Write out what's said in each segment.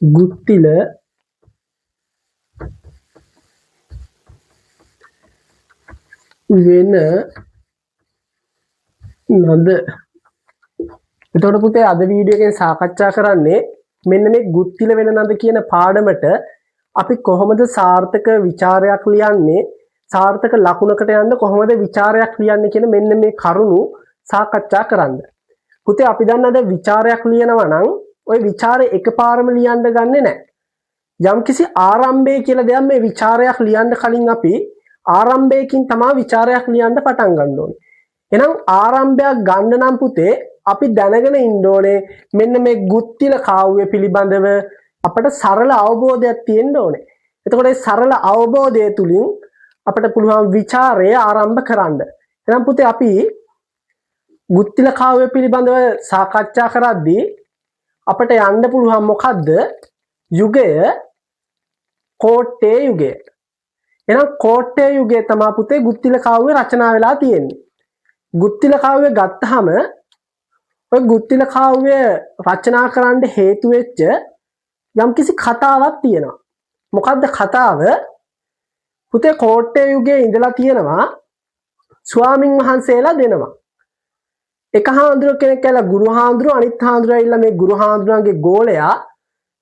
ගුත්තිල වෙන නද. එතකොට පුතේ අද වීඩියෝ එකෙන් සාකච්ඡා කරන්නේ මෙන්න මේ ගුත්තිල වෙන නද කියන පාඩමට අපි කොහොමද සාර්ථක විචාරයක් ලියන්නේ, සාර්ථක ලකුණකට යන්න කොහොමද විචාරයක් ලියන්නේ කියන මෙන්න මේ කරුණු සාකච්ඡා කරන්න. පුතේ අපි දන්නද විචාරයක් ලියනවා නම් ওই විචාරය එකපාරම ලියන්න ගන්නෙ නැහැ. යම්කිසි ආරම්භය කියලා දෙයක් මේ විචාරයක් ලියන්න කලින් අපි ආරම්භයකින් තමයි විචාරයක් ලියන්න පටන් ගන්න ඕනේ. එහෙනම් ආරම්භයක් ගන්න නම් පුතේ අපි දැනගෙන ඉන්න ඕනේ මෙන්න මේ ගුත්තිල කාව්‍ය පිළිබඳව අපට සරල අවබෝධයක් තියෙන්න ඕනේ. එතකොට ඒ සරල අවබෝධය තුලින් අපට පුළුවන් විචාරය ආරම්භ කරන්න. එහෙනම් පුතේ අපි ගුත්තිල කාව්‍ය පිළිබඳව සාකච්ඡා කරද්දී අපට යන්න පුළුවන් මොකද්ද? යුගය කෝට්ටේ යුගය. එහෙනම් කෝට්ටේ යුගය තමයි පුතේ ගුත්තිල කාව්‍ය රචනා වෙලා තියෙන්නේ. ගුත්තිල කාව්‍ය ගත්තාම ඔය ගුත්තිල කාව්‍ය රචනා කරන්න හේතු වෙච්ච යම්කිසි කතාවක් තියෙනවා. මොකද්ද කතාව? පුතේ කෝට්ටේ යුගයේ ඉඳලා තියෙනවා ස්වාමින් වහන්සේලා දෙනවා. එක හාමුදුරුවෝ කෙනෙක් කියලා ගුරු හාමුදුරුවෝ, අනිත් හාමුදුරුවෝ ඇවිල්ලා මේ ගුරු හාමුදුරුවන්ගේ ගෝලයා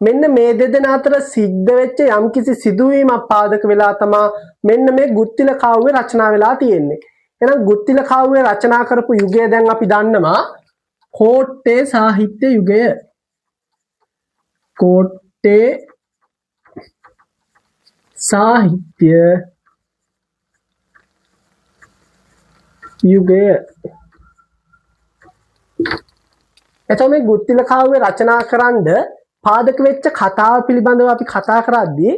මෙන්න මේ දෙදෙනා අතර සිද්ධ වෙච්ච යම්කිසි සිදුවීමක් පාදක වෙලා තමයි මෙන්න මේ ගුත්තිල කාව්‍ය රචනා වෙලා තියෙන්නේ. එහෙනම් ගුත්තිල කාව්‍ය රචනා කරපු යුගය දැන් අපි දන්නවා කෝට්ටේ සාහිත්‍ය යුගය. කෝට්ටේ සාහිත්‍ය යුගය. එතකොට මේ ගුත්තිල කාව්‍ය රචනා කරන්න පාදක වෙච්ච කතාව පිළිබඳව අපි කතා කරද්දී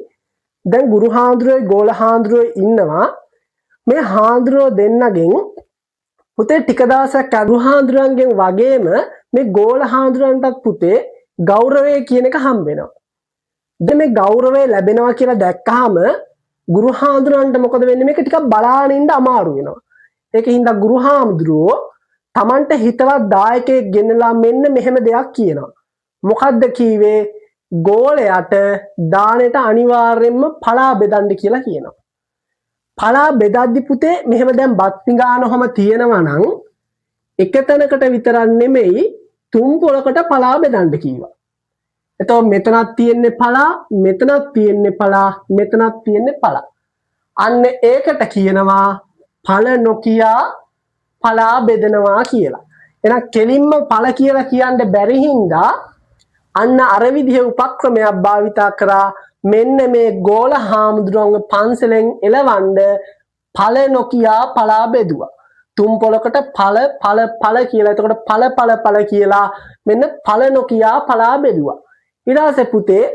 දැන් ගුරු හාමුදුරුවෝ ගෝල හාමුදුරුවෝ ඉන්නවා. මේ හාමුදුරුවෝ දෙන්නගෙන් පුතේ ටික දවසක් ගුරු හාමුදුරුවන්ගෙන් වගේම මේ ගෝල හාමුදුරුවන්ටත් පුතේ ගෞරවය කියන එක හම්බ වෙනවා. දැන් මේ ගෞරවය ලැබෙනවා කියලා දැක්කහම ගුරු හාමුදුරුවන්ට මොකද වෙන්නේ? මේක ටිකක් බලාගෙන ඉන්න අමාරු වෙනවා. ඒකින්ද ගුරු හාමුදුරුවෝ Tamante හිතවත් දායකයෙක් ගෙන්නලා මෙන්න මෙහෙම දෙයක් කියනවා. මොකද්ද කීවේ? ගෝලයට දානෙට අනිවාර්යයෙන්ම පලා බෙදන්න කියලා කියනවා. පලා බෙදද්දි පුතේ මෙහෙම දැන් බත් පිඟානොහම තියෙනවා නම් එක තැනකට විතරක් නෙමෙයි තුන් පොලකට පලා බෙදන්න කිව්වා. එතකොට මෙතනක් තියෙන්නේ පලා, මෙතනක් තියෙන්නේ පලා, මෙතනක් තියෙන්නේ පලා. අන්න ඒකට කියනවා පල නොකියා පලා බෙදනවා කියලා. එහෙනම් කෙලින්ම පල කියලා කියන්න බැරි හින්දා අන්න අර විදිහේ උපක්‍රමයක් භාවිතා කරා මෙන්න මේ ගෝල හාමුදුරුවන්ගේ පන්සලෙන් එලවන්න පල නොකියා පලා බෙදුවා. තුන් පොලකට පල කියලා. එතකොට පල කියලා මෙන්න පල නොකියා පලා බෙදුවා. ඊට පස්සේ පුතේ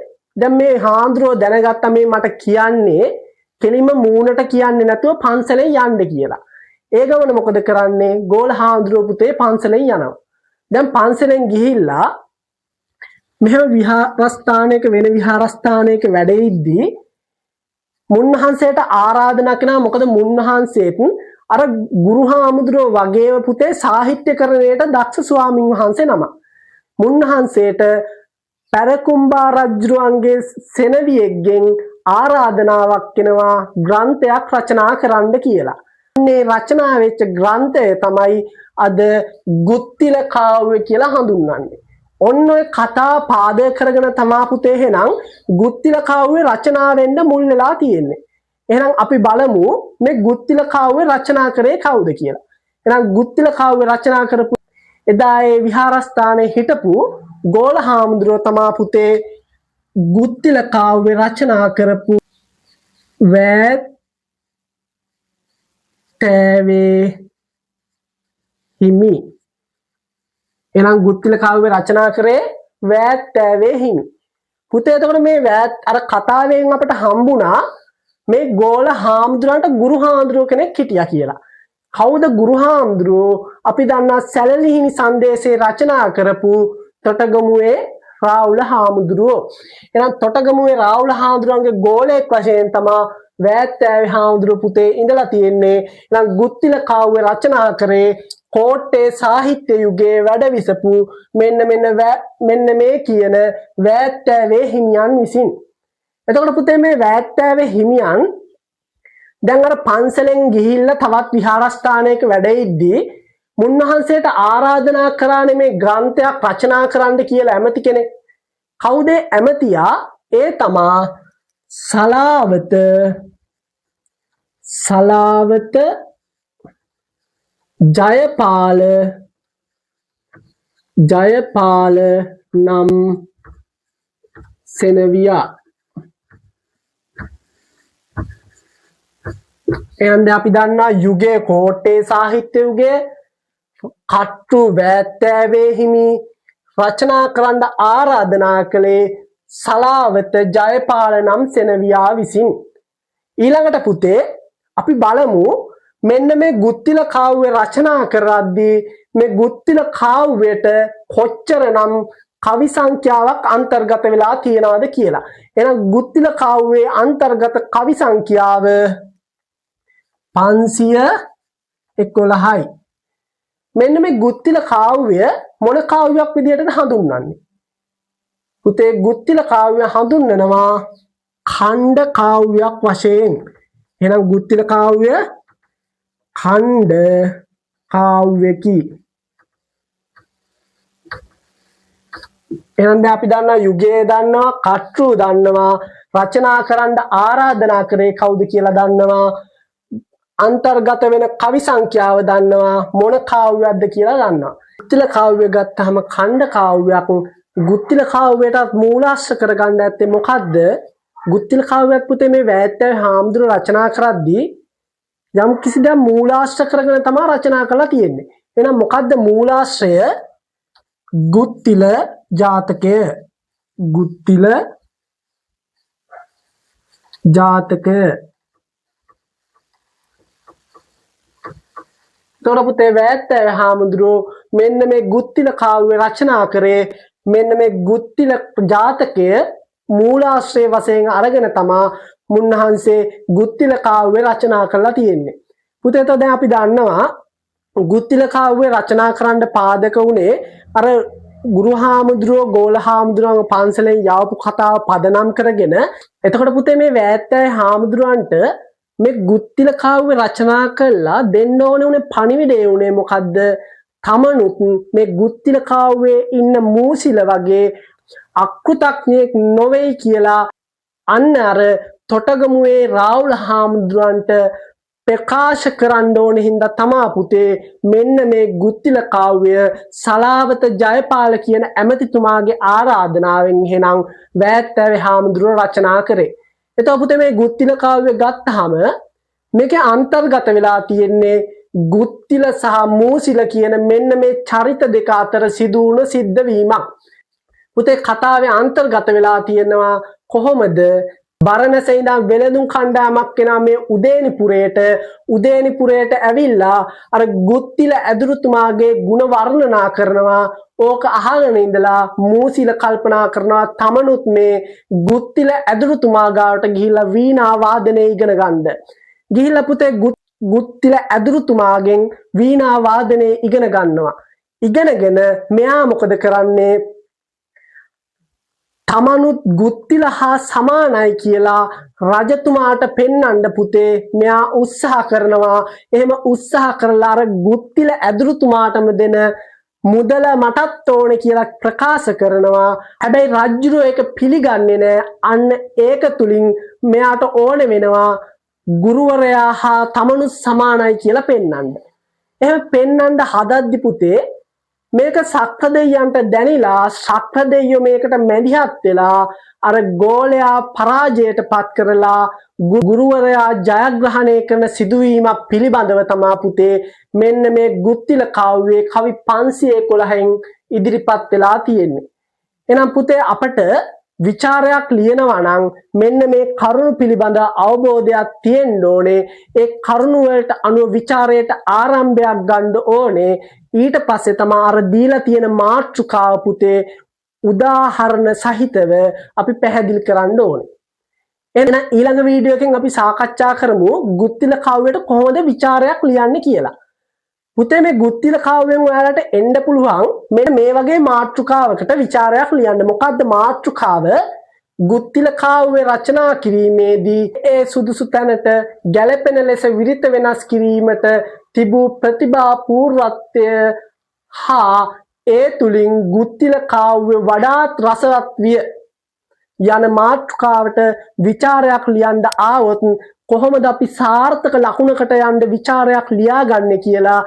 දැන් මේ හාමුදුරුවෝ දැනගත්තා මේ මට කියන්නේ කෙලින්ම මූණට කියන්නේ නැතුව පන්සලෙන් යන්න කියලා. ඒ ගමන මොකද කරන්නේ? ගෝල හාමුදුරුවෝ පුතේ පන්සලෙන් යනවා. දැන් පන්සලෙන් ගිහිල්ලා මෙහෙම විහාරස්ථානයක වෙන විහාරස්ථානයක වැඩ ඉද්දී මුන්නහන්සේට ආරාධනා කරනවා. මොකද මුන්නහන්සේත් අර ගුරු හාමුදුරුවෝ වගේම පුතේ සාහිත්‍යකරණයට දක්ෂ ස්වාමින් වහන්සේ නම. මුන්නහන්සේට පැරකුම්බා රජුගේ සෙනවියෙක්ගෙන් ආරාධනාවක් එනවා ග්‍රන්ථයක් රචනා කරන්න කියලා. මේ රචනා වෙච්ච ග්‍රන්ථය තමයි අද ගුත්තිල කාව්‍ය කියලා හඳුන්වන්නේ. ඔන්න ඔය කතා පාදක කරගෙන තමා පුතේ එහෙනම් ගුත්තිල කාව්‍ය රචනා වෙන්න මුල් වෙලා තියෙන්නේ. එහෙනම් අපි බලමු මේ ගුත්තිල කාව්‍ය රචනා කරේ කවුද කියලා. එහෙනම් ගුත්තිල කාව්‍ය රචනා කරපු එදා ඒ විහාරස්ථානයේ හිටපු ගෝල හාමුදුරුවෝ තමා පුතේ ගුත්තිල කාව්‍ය රචනා කරපු තෑවේ හිමි. එහෙනම් ගුත්තිල කාව්‍ය රචනා කරේ තෑවේ හිමි. පුතේ එතකොට මේ අර කතාවෙන් අපට හම්බුණා මේ ගෝල හාමුදුරන්ට ගුරු හාමුදුරුවෝ කෙනෙක් හිටියා කියලා. කවුද ගුරු හාමුදුරුවෝ? අපි දන්නා සැලලිහිණි සංදේශේ රචනා කරපු තොටගමුවේ රාහුල හාමුදුරුවෝ. එහෙනම් තොටගමුවේ රාහුල හාමුදුරන්ගේ ගෝලයෙක් වශයෙන් තමයි වෑත්තෑවේ හාමුදුරුවෝ පුතේ ඉඳලා තියෙන්නේ. එහෙනම් ගුත්තිල කාව්‍ය රචනා කරේ කෝට්ටේ සාහිත්‍ය යුගයේ වැඩ විසපු මෙන්න මේ කියන වෑත්තෑවේ හිමියන් විසින්. එතකොට පුතේ මේ වෑත්තෑවේ හිමියන් දැන් අර පන්සලෙන් ගිහිල්ලා තවත් විහාරස්ථානයක වැඩ ඉද්දී මුන්නහන්සේට ආරාධනා කරානේ මේ ග්‍රන්ථයක් රචනා කරන්න කියලා ඇමති කෙනෙක්. කවුද ඇමතියා? ඒ තමා සලාවත ජයපාල නම් සෙනවියා. එහෙනම් අපි දන්නා යුගයේ කෝට්ටේ සාහිත්‍ය යුගයේ කට්ටු වෑත්තෑවේ හිමි රචනා කරන්න ආරාධනා කළේ සලාවත ජයපාල නම් සෙනවියා විසින්. ඊළඟට පුතේ අපි බලමු මෙන්න මේ ගුත්තිල කාව්‍ය රචනා කරද්දී මේ ගුත්තිල කාව්‍යයට කොච්චරනම් කවි සංඛ්‍යාවක් අන්තර්ගත වෙලා තියෙනවද කියලා. එහෙනම් ගුත්තිල කාව්‍යයේ අන්තර්ගත කවි සංඛ්‍යාව 511යි. මෙන්න මේ ගුත්තිල කාව්‍ය මොන කාව්‍යයක් විදිහටද හඳුන්වන්නේ? පුතේ ගුත්තිල කාව්‍ය හඳුන්වනවා ඛණ්ඩ කාව්‍යයක් වශයෙන්. එහෙනම් ගුත්තිල කාව්‍ය ඛණ්ඩ කාව්‍යකි. එහෙනම් අපි දන්නවා යුගයේ දන්නවා කට්ටු දන්නවා රචනා කරන්න ආරාධනා කරේ කවුද කියලා දන්නවා අන්තර්ගත වෙන කවි සංඛ්‍යාව දන්නවා මොන කාව්‍යයක්ද කියලා දන්නවා. ගුත්තිල කාව්‍ය ගත්තාම ඛණ්ඩ කාව්‍යයක්. ගුත්තිල කාව්‍යයට මූලාශ්‍ර කරගන්න ඇත්තේ මොකද්ද? ගුත්තිල කාව්‍යයක් පුතේ මේ වෑත්තෑවේ හාමුදුරුවෝ රචනා කරද්දී යම් කිසි දෙයක් මූලාශ්‍ර කරගෙන තමයි රචනා කරලා තියෙන්නේ. එහෙනම් මොකද්ද මූලාශ්‍රය? ගුත්තිල ජාතකය. ගුත්තිල ජාතකය. තොර පුතේ වෑත්තෑවේ හාමුදුරුවෝ මෙන්න මේ ගුත්තිල කාව්‍ය රචනා කරේ මෙන්න මේ ගුත්තිල ජාතකය මූලාශ්‍රය වශයෙන් අරගෙන තමා මුන්නහන්සේ ගුත්තිල කාව්‍ය රචනා කරලා තියෙන්නේ. පුතේ તો දැන් අපි දන්නවා ගුත්තිල කාව්‍ය රචනා කරන්න පාදක වුණේ අර ගුරු හාමුදුරුවෝ ගෝල හාමුදුරුවෝ පන්සලෙන් යවපු කතාව පදනම් කරගෙන. එතකොට පුතේ මේ වෑත්තෑවේ හාමුදුරුවන්ට මේ ගුත්තිල කාව්‍ය රචනා කළා දෙන්න ඕනේ උනේ පණිවිඩය උනේ මොකද්ද? තමනුත් මේ ගුත්තිල කාව්‍යයේ ඉන්න මූසිල වගේ අක්කුතක්ඥයෙක් නොවේයි කියලා අන්න අර තොටගමුවේ රාහුල හාමුදුරන්ට ප්‍රකාශ කරන්න ඕන හින්දා තමා පුතේ මෙන්න මේ ගුත්තිල කාව්‍ය සලාවත ජයපාල කියන ඇමතිතුමාගේ ආරාධනාවෙන් එහෙනම් වෑත්තෑවේ හාමුදුරුවෝ රචනා කරේ. එතකොට පුතේ මේ ගුත්තිල කාව්‍ය ගත්තාම මේකේ අන්තර්ගත වෙලා තියෙන්නේ ගුත්තිල සහ මූසිල කියන මෙන්න මේ චරිත දෙක අතර සිදු වුණු සිද්ධවීමක්. පුතේ කතාවේ අන්තර්ගත වෙලා තියෙනවා කොහොමද? බරණැස ඉඳන් වෙළඳුන් කණ්ඩායමක් කෙනා මේ උදේනිපුරයට ඇවිල්ලා අර ගුත්තිල ඇදුරුතුමාගේ ගුණ වර්ණනා කරනවා. ඕක අහගෙන ඉඳලා මූසිල කල්පනා කරනවා තමනුත් මේ ගුත්තිල ඇදුරුතුමා ගාවට ගිහිල්ලා වීණා වාදනය ඉගෙන ගන්න. ගිහිල්ලා පුතේ ගුත්තිල ඇදුරුතුමාගෙන් වීණා වාදනය ඉගෙන ගන්නවා. ඉගෙනගෙන මෙයා මොකද කරන්නේ? තමනුත් ගුත්තිල හා සමානයි කියලා රජතුමාට පෙන්වන්න පුතේ මෙයා උත්සාහ කරනවා. එහෙම උත්සාහ කරලා අර ගුත්තිල ඇදුරුතුමාටම දෙන මුදල මටත් ඕනේ කියලා ප්‍රකාශ කරනවා. හැබැයි රජුරෝ ඒක පිළිගන්නේ නැහැ. අන්න ඒක තුලින් මෙයාට ඕනේ වෙනවා ගුරුවරයා හා තමනුත් සමානයි කියලා පෙන්වන්න. එහෙම පෙන්වන්න හදද්දි පුතේ මේක සක්‍රදෙයියන්ට දැනිලා සක්‍රදෙයියෝ මේකට මැදිහත් වෙලා අර ගෝලයා පරාජයට පත් කරලා ගුරුවරයා ජයග්‍රහණය කරන සිදුවීමක් පිළිබඳව තමා පුතේ මෙන්න මේ ගුත්තිල කාව්‍යයේ කවි 511න් ඉදිරිපත් වෙලා තියෙන්නේ. එහෙනම් පුතේ අපට විචාරයක් ලියනවා නම් මෙන්න මේ කරුණු පිළිබඳ අවබෝධයක් තියෙන්න ඕනේ. ඒ කරුණු වලට අනුව විචාරයට ආරම්භයක් ගන්න ඕනේ. ඊට පස්සේ තමයි අර දීලා තියෙන මාතෘකාව පුතේ උදාහරණ සහිතව අපි පැහැදිලි කරන්න ඕනේ. එහෙනම් ඊළඟ වීඩියෝ එකෙන් අපි සාකච්ඡා කරමු ගුත්තිල කාව්‍යයට කොහොමද විචාරයක් ලියන්නේ කියලා. පුතේ මේ ගුත්තිල කාව්‍යයෙන් ඔයාලට එන්න පුළුවන් මෙන්න මේ වගේ මාතෘකාවකට ਵਿਚාරයක් ලියන්න. මොකද්ද මාතෘකාව? ගුත්තිල කාව්‍ය රචනා කිරීමේදී ඒ සුදුසු තැනට ගැළපෙන ලෙස විරිත වෙනස් කිරීමට තිබූ ප්‍රතිභා පූර්වත්වය හා ඒ තුලින් ගුත්තිල කාව්‍ය වඩාත් රසවත් විය යන මාතෘකාවට ਵਿਚාරයක් ලියන්න ආවොත් කොහොමද අපි සාර්ථක ලකුණකට යන්න ਵਿਚාරයක් ලියාගන්නේ කියලා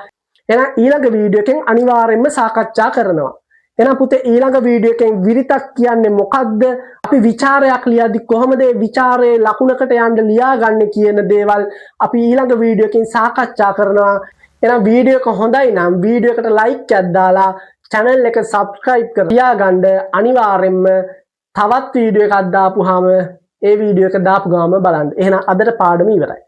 එහෙනම් ඊළඟ වීඩියෝ එකෙන් අනිවාර්යයෙන්ම සාකච්ඡා කරනවා. එහෙනම් පුතේ ඊළඟ වීඩියෝ එකෙන් විරිතක් කියන්නේ මොකක්ද? අපි ਵਿਚාරයක් ලියද්දි කොහොමද මේ ਵਿਚාරයේ ලකුණකට යන්න ලියාගන්නේ කියන දේවල් අපි ඊළඟ වීඩියෝ එකෙන් සාකච්ඡා කරනවා. එහෙනම් වීඩියෝ එක හොඳයි නම් වීඩියෝ එකට ලයික් එකක් දාලා channel එක subscribe කර තියාගන්න. අනිවාර්යයෙන්ම තවත් වීඩියෝ එකක් දාපුවාම ඒ වීඩියෝ එක දාපු ගාම බලන්න. එහෙනම් අදට පාඩම ඉවරයි.